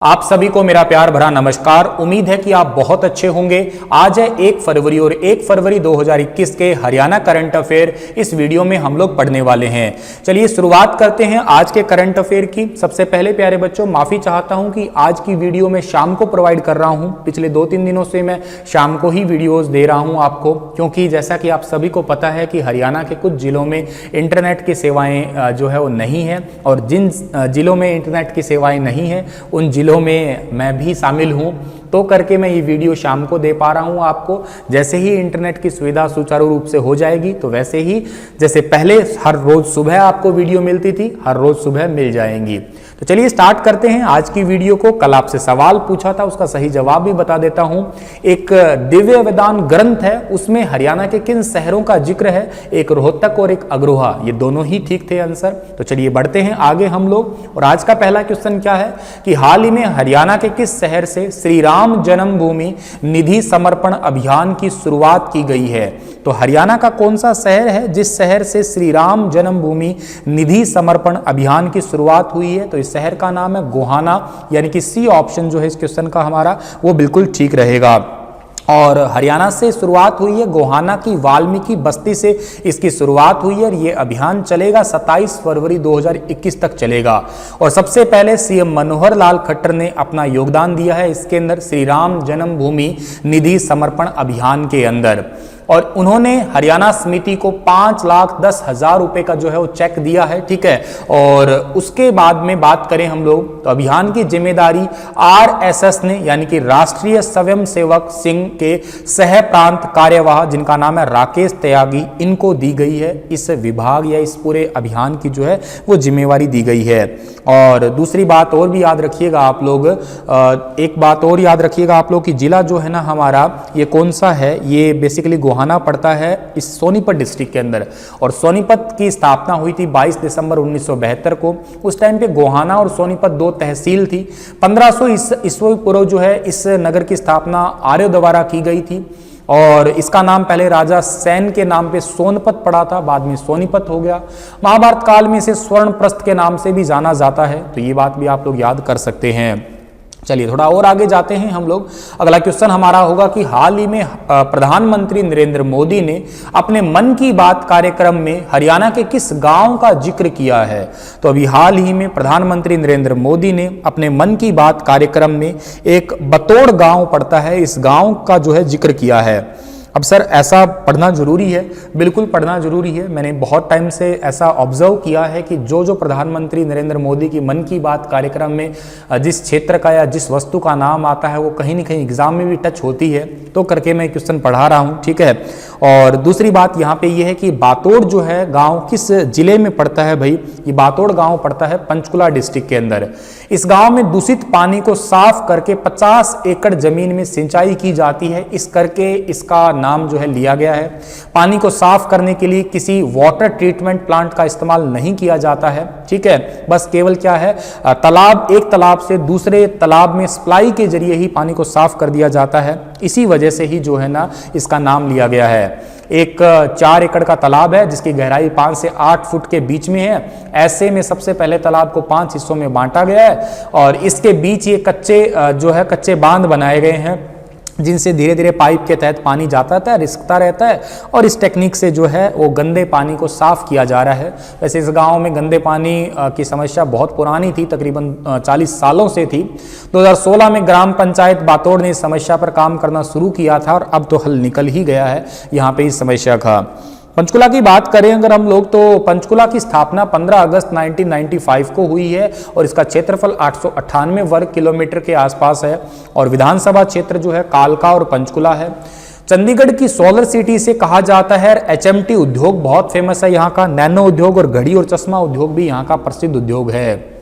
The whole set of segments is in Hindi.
आप सभी को मेरा प्यार भरा नमस्कार। उम्मीद है कि आप बहुत अच्छे होंगे। आज है 1 फरवरी और 1 फरवरी 2021 के हरियाणा करंट अफेयर इस वीडियो में हम लोग पढ़ने वाले हैं। चलिए शुरुआत करते हैं आज के करंट अफेयर की। सबसे पहले प्यारे बच्चों, माफी चाहता हूं कि आज की वीडियो में शाम को प्रोवाइड कर रहा हूं। पिछले 2-3 दिनों से मैं शाम को ही वीडियोज दे रहा हूं आपको, क्योंकि जैसा कि आप सभी को पता है कि हरियाणा के कुछ जिलों में इंटरनेट की सेवाएं जो है वो नहीं है, और जिन जिलों में इंटरनेट की सेवाएं नहीं है उन जिलों में मैं भी शामिल हूं, तो करके मैं ये वीडियो शाम को दे पा रहा हूं आपको। जैसे ही इंटरनेट की सुविधा सुचारू रूप से हो जाएगी तो वैसे ही जैसे पहले हर रोज सुबह आपको वीडियो मिलती थी, हर रोज सुबह मिल जाएंगी। तो चलिए स्टार्ट करते हैं आज की वीडियो को। कल आपसे सवाल पूछा था, उसका सही जवाब भी बता देता हूं। एक दिव्य वेदांत ग्रंथ है, उसमें हरियाणा के किन शहरों का जिक्र है? एक रोहतक और एक अग्रोहा, ये दोनों ही ठीक थे आंसर। तो चलिए बढ़ते हैं आगे हम लोग, और आज का पहला क्वेश्चन क्या है कि हाल ही में हरियाणा के किस शहर से श्री राम जन्मभूमि निधि समर्पण अभियान की शुरुआत की गई है? तो हरियाणा का कौन सा शहर है जिस शहर से श्री राम जन्मभूमि निधि समर्पण अभियान की शुरुआत हुई है? तो इस शहर का नाम है गोहाना, यानी कि सी ऑप्शन जो है इस क्वेश्चन का हमारा वो बिल्कुल ठीक रहेगा। और हरियाणा से शुरुआत हुई है, गोहाना की वाल्मीकि बस्ती से इसकी शुरुआत हुई है, और ये अभियान चलेगा 27 फरवरी 2021 तक चलेगा। और सबसे पहले सीएम मनोहर लाल खट्टर ने अपना योगदान दिया है इसके अंदर, श्री राम जन्मभूमि निधि समर्पण अभियान के अंदर। और उन्होंने हरियाणा समिति को 5,10,000 रुपए का जो है वो चेक दिया है, ठीक है। और उसके बाद में बात करें हम लोग, तो अभियान की जिम्मेदारी आरएसएस ने, यानी कि राष्ट्रीय स्वयं सेवक संघ के सह प्रांत कार्यवाह जिनका नाम है राकेश त्यागी, इनको दी गई है। इस विभाग या इस पूरे अभियान की जो है वो जिम्मेवारी दी गई है। और दूसरी बात और भी याद रखिएगा आप लोग, एक बात और याद रखिएगा आप लोग कि जिला जो है ना हमारा ये कौन सा है, ये बेसिकली गोहाना पड़ता है इस सोनीपत डिस्ट्रिक्ट के अंदर। और सोनीपत की स्थापना हुई थी 22 दिसंबर 1972 को। उस टाइम पे गोहाना और सोनीपत 2 तहसील थी। 1500 ईस्वी पूर्व जो है इस नगर की स्थापना आर्यों द्वारा की गई थी, और इसका नाम पहले राजा सैन के नाम पे सोनपत पड़ा था, बाद में सोनीपत हो गया। महाभारत काल में इसे स्वर्णप्रस्थ के नाम से भी जाना जाता है, तो ये बात भी आप लोग याद कर सकते हैं। चलिए थोड़ा और आगे जाते हैं हम लोग। अगला क्वेश्चन हमारा होगा कि हाल ही में प्रधानमंत्री नरेंद्र मोदी ने अपने मन की बात कार्यक्रम में हरियाणा के किस गांव का जिक्र किया है? तो अभी हाल ही में प्रधानमंत्री नरेंद्र मोदी ने अपने मन की बात कार्यक्रम में एक बतौड़ गांव पड़ता है, इस गांव का जो है जिक्र किया है। अब सर ऐसा पढ़ना जरूरी है? बिल्कुल पढ़ना जरूरी है। मैंने बहुत टाइम से ऐसा ऑब्जर्व किया है कि जो प्रधानमंत्री नरेंद्र मोदी की मन की बात कार्यक्रम में जिस क्षेत्र का या जिस वस्तु का नाम आता है वो कहीं न कहीं एग्जाम में भी टच होती है, तो करके मैं क्वेश्चन पढ़ा रहा हूँ, ठीक है। और दूसरी बात यहाँ पे ये है कि बातौड़ जो है गांव किस जिले में पड़ता है? भाई ये बातौड़ गांव पड़ता है पंचकुला डिस्ट्रिक्ट के अंदर। इस गांव में दूषित पानी को साफ करके 50 एकड़ जमीन में सिंचाई की जाती है, इस करके इसका नाम जो है लिया गया है। पानी को साफ करने के लिए किसी वाटर ट्रीटमेंट प्लांट का इस्तेमाल नहीं किया जाता है, ठीक है। बस केवल क्या है, एक तालाब से दूसरे तालाब में सप्लाई के जरिए ही पानी को साफ कर दिया जाता है। इसी वजह से ही जो है ना इसका नाम लिया गया है। एक 4 एकड़ का तालाब है जिसकी गहराई 5 से 8 फुट के बीच में है। ऐसे में सबसे पहले तालाब को 5 हिस्सों में बांटा गया है, और इसके बीच ये कच्चे बांध बनाए गए हैं, जिनसे धीरे धीरे पाइप के तहत पानी जाता रहता है, रिसकता रहता है, और इस टेक्निक से जो है वो गंदे पानी को साफ किया जा रहा है। वैसे इस गांव में गंदे पानी की समस्या बहुत पुरानी थी, तकरीबन 40 सालों से थी। 2016 में ग्राम पंचायत बातौड़ ने इस समस्या पर काम करना शुरू किया था, और अब तो हल निकल ही गया है यहाँ पे इस समस्या का। पंचकुला की बात करें अगर हम लोग, तो पंचकुला की स्थापना 15 अगस्त 1995 को हुई है, और इसका क्षेत्रफल 898 वर्ग किलोमीटर के आसपास है, और विधानसभा क्षेत्र जो है कालका और पंचकुला है। चंडीगढ़ की सोलर सिटी से कहा जाता है। एचएमटी उद्योग बहुत फेमस है यहाँ का, नैनो उद्योग और घड़ी और चश्मा उद्योग भी यहाँ का प्रसिद्ध उद्योग है।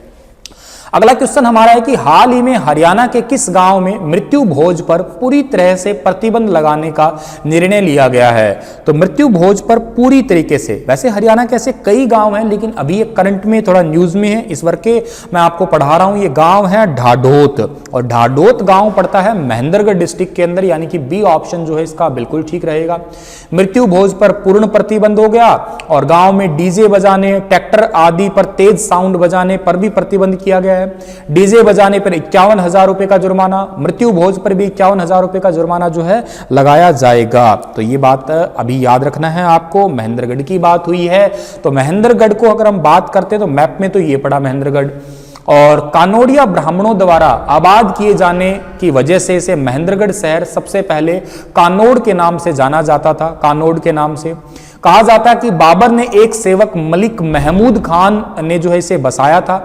अगला क्वेश्चन हमारा है कि हाल ही में हरियाणा के किस गांव में मृत्यु भोज पर पूरी तरह से प्रतिबंध लगाने का निर्णय लिया गया है? तो मृत्यु भोज पर पूरी तरीके से, वैसे हरियाणा के ऐसे कई गांव हैं, लेकिन अभी ये करंट में थोड़ा न्यूज में है, इस वर्ग के मैं आपको पढ़ा रहा हूं। ये गांव है ढाढोत, और ढाढोत गांव पड़ता है महेंद्रगढ़ डिस्ट्रिक्ट के अंदर, यानी कि बी ऑप्शन जो है इसका बिल्कुल ठीक रहेगा। मृत्यु भोज पर पूर्ण प्रतिबंध हो गया, और गांव में डीजे बजाने, ट्रैक्टर आदि पर तेज साउंड बजाने पर भी प्रतिबंध किया गया है। डीजे बजाने पर 51,000 रुपए का जुर्माना, मृत्यु भोज पर भी 51,000 रुपए का जुर्माना जो है लगाया जाएगा। तो ये बात अभी याद रखना है आपको। महेंद्रगढ़ की बात हुई है, तो महेंद्रगढ़ को अगर हम बात करते हैं तो मैप में तो ये पड़ा महेंद्रगढ़, और कानोड़िया ब्राह्मणों द्वारा आबाद किए जाने की वजह से इसे महेंद्रगढ़ शहर सबसे पहले कानोड़ के नाम से जाना जाता था। कानोड़ के नाम से कहा जाता है कि बाबर ने एक सेवक मलिक महमूद खान ने जो है इसे बसाया था।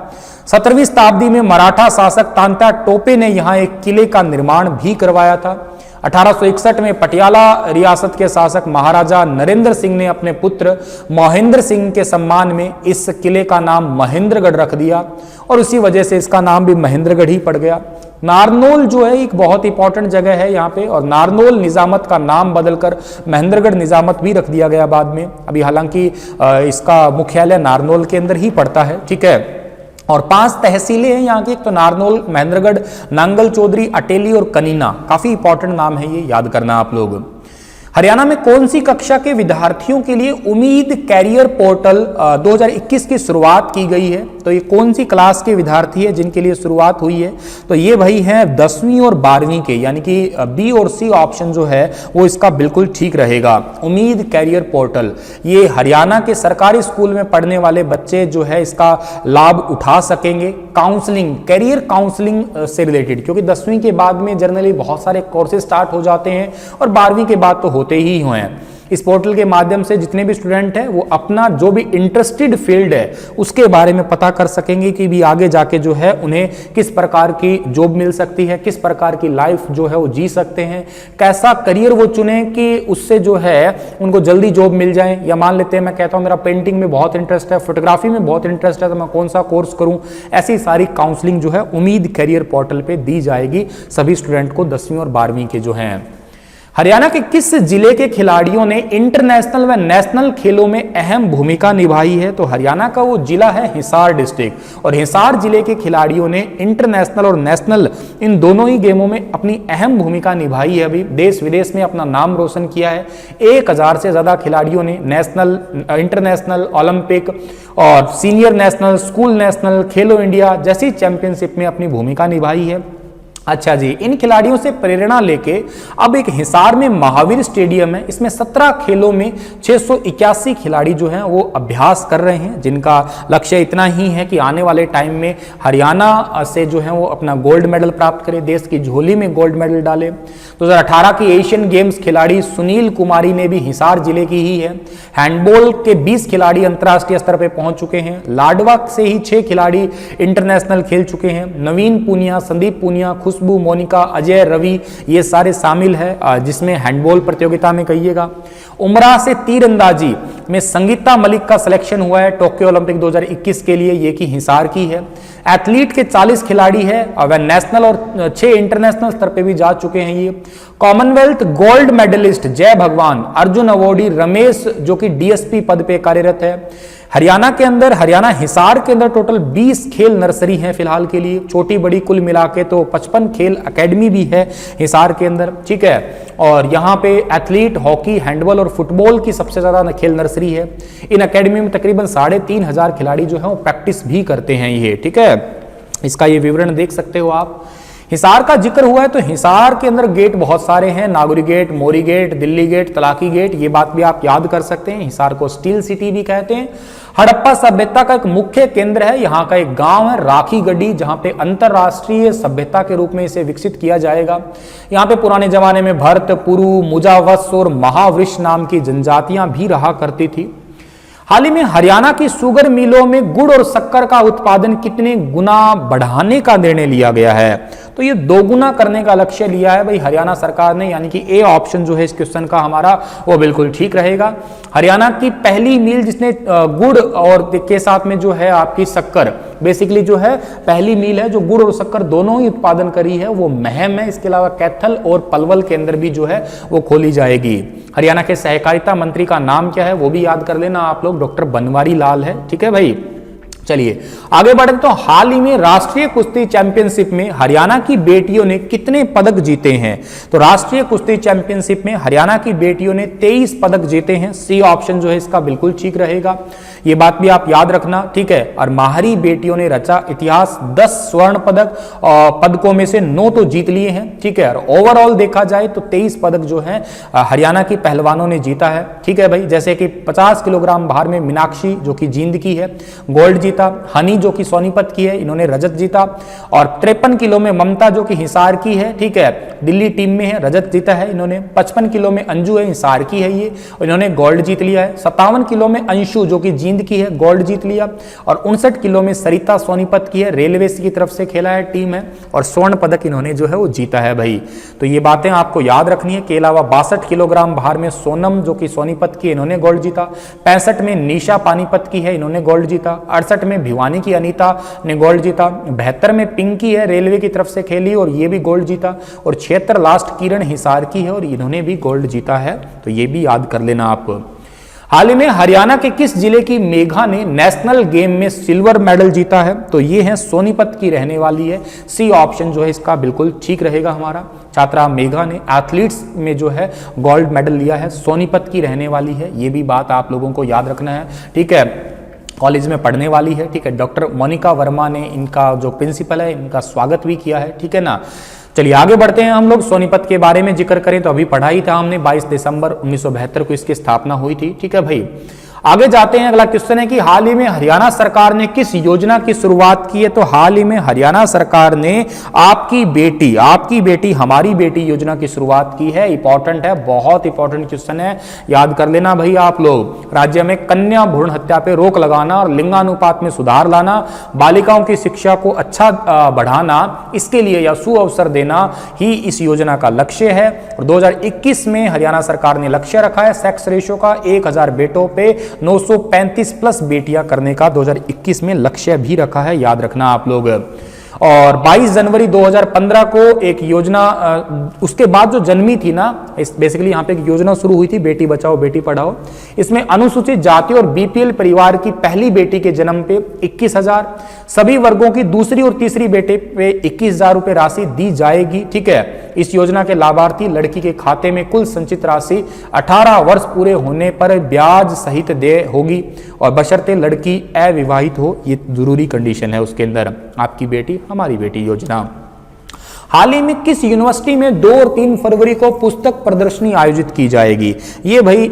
17वीं शताब्दी में मराठा शासक तांत्या टोपे ने यहां एक किले का निर्माण भी करवाया था। 1861 में पटियाला रियासत के शासक महाराजा नरेंद्र सिंह ने अपने पुत्र महेंद्र सिंह के सम्मान में इस किले का नाम महेंद्रगढ़ रख दिया और उसी वजह से इसका नाम भी महेंद्रगढ़ ही पड़ गया। नारनौल जो है एक बहुत इंपॉर्टेंट जगह है यहाँ पे, और नारनौल निजामत का नाम बदलकर महेंद्रगढ़ निजामत भी रख दिया गया बाद में। अभी हालांकि इसका मुख्यालय नारनौल के अंदर ही पड़ता है, ठीक है। और 5 तहसीलें हैं यहाँ की, एक तो नारनौल, महेंद्रगढ़, नांगल चौधरी, अटेली और कनीना। काफी इंपॉर्टेंट नाम है ये, याद करना आप लोग। हरियाणा में कौन सी कक्षा के विद्यार्थियों के लिए उम्मीद कैरियर पोर्टल 2021 की शुरुआत की गई है? तो ये कौन सी क्लास के विद्यार्थी है जिनके लिए शुरुआत हुई है? तो ये भाई हैं 10वीं और 12वीं के, यानी कि बी और सी ऑप्शन जो है वो इसका बिल्कुल ठीक रहेगा। उम्मीद कैरियर पोर्टल, ये हरियाणा के सरकारी स्कूल में पढ़ने वाले बच्चे जो है इसका लाभ उठा सकेंगे। काउंसलिंग, कैरियर काउंसलिंग से रिलेटेड, क्योंकि 10वीं के बाद में जनरली बहुत सारे कोर्सेज स्टार्ट हो जाते हैं और 12वीं के बाद तो होते ही हुए हैं। इस पोर्टल के माध्यम से जितने भी स्टूडेंट हैं वो अपना जो भी इंटरेस्टेड फील्ड है उसके बारे में पता कर सकेंगे कि भी आगे जाके जो है उन्हें किस प्रकार की जॉब मिल सकती है, किस प्रकार की लाइफ जो है वो जी सकते हैं, कैसा करियर वो चुने कि उससे जो है उनको जल्दी जॉब मिल जाए। या मान लेते हैं मैं कहता हूं मेरा पेंटिंग में बहुत इंटरेस्ट है, फोटोग्राफी में बहुत इंटरेस्ट है, तो मैं कौन सा कोर्स करूं। ऐसी सारी काउंसलिंग जो है उम्मीद कैरियर पोर्टल पे दी जाएगी सभी स्टूडेंट को 10वीं और 12वीं के जो हैं। हरियाणा के किस जिले के खिलाड़ियों ने इंटरनेशनल व नेशनल खेलों में अहम भूमिका निभाई है? तो हरियाणा का वो जिला है हिसार डिस्ट्रिक्ट, और हिसार जिले के खिलाड़ियों ने इंटरनेशनल और नेशनल इन दोनों ही गेमों में अपनी अहम भूमिका निभाई है। अभी देश विदेश में अपना नाम रोशन किया है। 1000 से ज्यादा खिलाड़ियों ने नेशनल, इंटरनेशनल, ओलंपिक और सीनियर नेशनल, स्कूल नेशनल, खेलो इंडिया जैसी चैंपियनशिप में अपनी भूमिका निभाई है। अच्छा जी, इन खिलाड़ियों से प्रेरणा लेके अब एक हिसार में महावीर स्टेडियम है, इसमें 17 खेलों में 681 खिलाड़ी जो हैं वो अभ्यास कर रहे हैं, जिनका लक्ष्य इतना ही है कि आने वाले टाइम में हरियाणा से जो है वो अपना गोल्ड मेडल प्राप्त करे, देश की झोली में गोल्ड मेडल डाले। 2018 की एशियन गेम्स खिलाड़ी सुनील कुमारी ने भी हिसार जिले की ही है। हैंडबॉल के 20 खिलाड़ी अंतर्राष्ट्रीय स्तर पर पहुंच चुके हैं। लाडवा से ही 6 खिलाड़ी इंटरनेशनल खेल चुके हैं। नवीन पूनिया, संदीप पूनिया, खुशबू, मोनिका, अजय, रवि, ये सारे शामिल है जिसमें हैंडबॉल प्रतियोगिता में कहिएगा। उमरा से तीरंदाजी में संगीता मलिक का सिलेक्शन हुआ है टोक्यो ओलंपिक 2021 के लिए, ये की हिसार की है। एथलीट के 40 खिलाड़ी है, वह नेशनल और 6 इंटरनेशनल स्तर पे भी जा चुके हैं। ये कॉमनवेल्थ गोल्ड मेडलिस्ट जय भगवान, अर्जुन अवॉर्डी रमेश जो कि डीएसपी पद पे कार्यरत है। हरियाणा के अंदर, हरियाणा हिसार के अंदर टोटल 20 खेल नर्सरी हैं फिलहाल के लिए, छोटी बड़ी कुल मिला के तो 55 खेल अकेडमी भी है हिसार के अंदर, ठीक है। और यहाँ पे एथलीट, हॉकी, हैंडबॉल और फुटबॉल की सबसे ज्यादा खेल नर्सरी है। इन अकेडमी में तकरीबन 3500 खिलाड़ी जो है वो प्रैक्टिस भी करते हैं ये, ठीक है। इसका ये विवरण देख सकते हो आप। हिसार का जिक्र हुआ है तो हिसार के अंदर गेट बहुत सारे हैं, Nagauri gate, Mori gate, Delhi gate, Talaki gate, ये बात भी आप याद कर सकते हैं। हिसार को स्टील सिटी भी कहते हैं। हड़प्पा सभ्यता का एक मुख्य केंद्र है, यहाँ का एक गांव है राखी गढ़ी, जहां पे अंतरराष्ट्रीय सभ्यता के रूप में इसे विकसित किया जाएगा। यहाँ पे पुराने जमाने में भरत, पुरु, मुजावस और महावृष नाम की जनजातियां भी रहा करती थी। हाल ही में हरियाणा की शुगर मिलों में गुड़ और शक्कर का उत्पादन कितने गुना बढ़ाने का निर्णय लिया गया है? तो ये 2 गुना करने का लक्ष्य लिया है भाई हरियाणा सरकार ने, यानी कि ए ऑप्शन जो है इस क्वेश्चन का हमारा वो बिल्कुल ठीक रहेगा। हरियाणा की पहली मिल जिसने गुड़ और के साथ में जो है आपकी शक्कर, बेसिकली जो है पहली मिल है जो गुड़ और शक्कर दोनों ही उत्पादन करी है, वो महम है। इसके अलावा कैथल और पलवल के अंदर भी जो है वो खोली जाएगी। हरियाणा के सहकारिता मंत्री का नाम क्या है वो भी याद कर लेना आप लोग, डॉक्टर बनवारी लाल है, ठीक है भाई। चलिए आगे बढ़ते तो हाल ही में राष्ट्रीय कुश्ती चैंपियनशिप में हरियाणा की बेटियों ने कितने पदक जीते हैं? तो राष्ट्रीय कुश्ती चैंपियनशिप में हरियाणा की बेटियों ने 23 पदक जीते हैं। सी ऑप्शन जो है इसका बिल्कुल ठीक रहेगा, ये बात भी आप याद रखना, ठीक है। और माहरी बेटियों ने रचा इतिहास, 10 स्वर्ण पदक पदकों में से 9 तो जीत लिए हैं, ठीक है। और ओवरऑल देखा जाए तो 23 पदक जो है हरियाणा की पहलवानों ने जीता है, ठीक है भाई। जैसे कि 50 किलोग्राम भार में मीनाक्षी जो कि जींद की है गोल्ड जीता, हनी जो कि सोनीपत की है इन्होंने रजत जीता, और 53 किलो में ममता जो कि हिसार की है, ठीक है, दिल्ली टीम में है, रजत जीता है इन्होंने। 55 किलो में अंजू है, हिसार की है ये, इन्होंने गोल्ड जीत लिया है। 57 किलो में अंशु जो कि जींद की है गोल्ड जीत लिया, और 59 किलो में सरिता सोनीपत की है, रेलवे की तरफ से खेला है टीम है, और स्वर्ण पदक इन्होंने जो है वो जीता है भाई। तो ये बातें आपको याद रखनी है। के अलावा 62 किलोग्राम भार में सोनम जो कि सोनीपत की इन्होंने गोल्ड जीता, 65 में निशा पानीपत की है इन्होंने गोल्ड जीता, 68 में भिवानी की अनीता ने गोल्ड जीता, 72 में पिंकी है रेलवे की तरफ से खेली और ये भी गोल्ड जीता, और 76 लास्ट किरण हिसार की है और इन्होंने भी गोल्ड जीता है। तो ये भी याद कर लेना आप। हाल ही में हरियाणा के किस जिले की मेघा ने नेशनल गेम में सिल्वर मेडल जीता है? तो ये है सोनीपत की रहने वाली है। सी ऑप्शन जो है इसका बिल्कुल ठीक रहेगा हमारा। छात्रा मेघा ने एथलीट्स में जो है गोल्ड मेडल लिया है, सोनीपत की रहने वाली है, ये भी बात आप लोगों को याद रखना है, ठीक है। कॉलेज में पढ़ने वाली है, ठीक है। डॉक्टर मोनिका वर्मा ने इनका जो प्रिंसिपल है इनका स्वागत भी किया है, ठीक है ना। चलिए आगे बढ़ते हैं हम लोग। सोनीपत के बारे में जिक्र करें तो अभी पढ़ा ही था हमने, 22 दिसंबर 1972 को इसकी स्थापना हुई थी, ठीक है भाई। आगे जाते हैं। अगला क्वेश्चन है कि हाल ही में हरियाणा सरकार ने किस योजना की शुरुआत की है? तो हाल ही में हरियाणा सरकार ने आपकी बेटी हमारी बेटी योजना की शुरुआत की है। इंपॉर्टेंट है, बहुत इंपॉर्टेंट क्वेश्चन है, याद कर लेना भाई आप लोग। राज्य में कन्या भ्रूण हत्या पे रोक लगाना और लिंगानुपात में सुधार लाना, बालिकाओं की शिक्षा को अच्छा बढ़ाना, इसके लिए या सुअवसर देना ही इस योजना का लक्ष्य है। और 2021 में हरियाणा सरकार ने लक्ष्य रखा है सेक्स रेशो का 1000 बेटों पे 935 प्लस बेटियां करने का 2021 में लक्ष्य भी रखा है, याद रखना आप लोग। और 22 जनवरी 2015 को एक योजना उसके बाद जो जन्मी थी ना, बेसिकली यहाँ पे एक योजना शुरू हुई थी बेटी बचाओ बेटी पढ़ाओ। इसमें अनुसूचित जाति और बीपीएल परिवार की पहली बेटी के जन्म पे 21,000, सभी वर्गों की दूसरी और तीसरी बेटे पे 21,000 रुपए राशि दी जाएगी, ठीक है। इस योजना के लाभार्थी लड़की के खाते में कुल संचित राशि 18 वर्ष पूरे होने पर ब्याज सहित दे होगी, और बशर्ते लड़की अविवाहित हो, ये जरूरी कंडीशन है उसके अंदर। आपकी बेटी हमारी बेटी योजना। हाल ही में किस यूनिवर्सिटी में 2 और 3 फरवरी को पुस्तक प्रदर्शनी आयोजित की जाएगी? ये भाई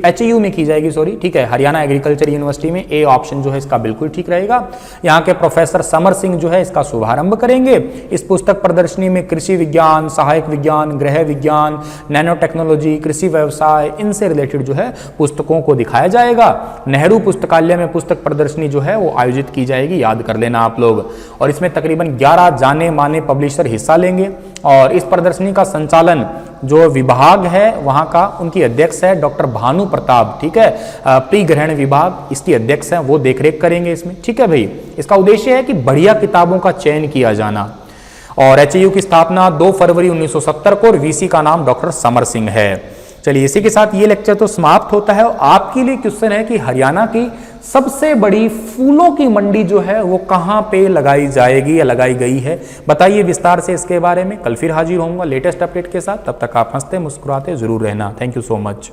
HAU में की जाएगी, सॉरी, ठीक है, हरियाणा एग्रीकल्चर यूनिवर्सिटी में। ए ऑप्शन जो है इसका बिल्कुल ठीक रहेगा। यहाँ के प्रोफेसर समर सिंह जो है इसका शुभारंभ करेंगे। इस पुस्तक प्रदर्शनी में कृषि विज्ञान, सहायक विज्ञान, गृह विज्ञान, नैनो टेक्नोलॉजी, कृषि व्यवसाय, इनसे रिलेटेड जो है पुस्तकों को दिखाया जाएगा। नेहरू पुस्तकालय में पुस्तक प्रदर्शनी जो है वो आयोजित की जाएगी, याद कर लेना आप लोग। और इसमें तकरीबन 11 जाने माने पब्लिशर हिस्सा लेंगे। और इस प्रदर्शनी का संचालन जो विभाग है वहां का, उनकी अध्यक्ष है डॉक्टर भानु प्रताप, ठीक है, प्री ग्रहण विभाग इसकी अध्यक्ष है, वो देखरेख करेंगे इसमें, ठीक है भाई। इसका उद्देश्य है कि बढ़िया किताबों का चयन किया जाना। और HAU की स्थापना 2 फरवरी 1970 को, और VC का नाम डॉक्टर समर सिंह है। चलिए इसी के साथ ये लेक्चर तो समाप्त होता है। और आपके लिए क्वेश्चन है कि हरियाणा की सबसे बड़ी फूलों की मंडी जो है वो कहां पे लगाई जाएगी या लगाई गई है? बताइए विस्तार से इसके बारे में। कल फिर हाजिर होऊंगा लेटेस्ट अपडेट के साथ, तब तक आप हंसते मुस्कुराते जरूर रहना। Thank you so much.